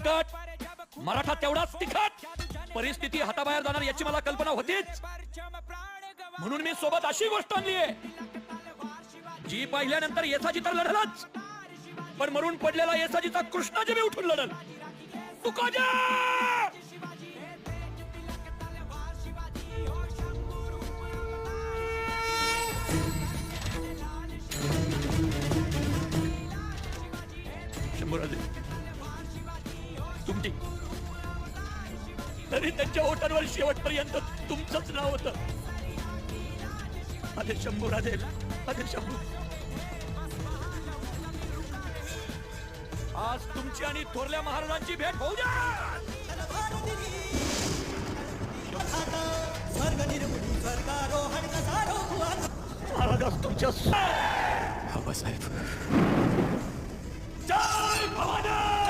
संकट मराठा तेवढाच तिखट. परिस्थिती हाताबाहेर जाणार याची मला कल्पना होतीच, म्हणून मी सोबत अशी गोष्ट आणली आहे जी पाहिल्यानंतर येसाची तर लढलच, पण मरून पडलेला येसाजीचा कृष्णाजी मी उठून लढल. तुकोजा! शंभूराजे तुमची तरी त्यांच्या ओठांवर शेवटपर्यंत तुमचंच नाव होतं. अरे शंभूराजे, अरे शंभू, आज तुमची आणि थोरल्या महाराजांची भेट होऊ द्या. महाराज तुमच्या बाबासाहेब, जय भवानी.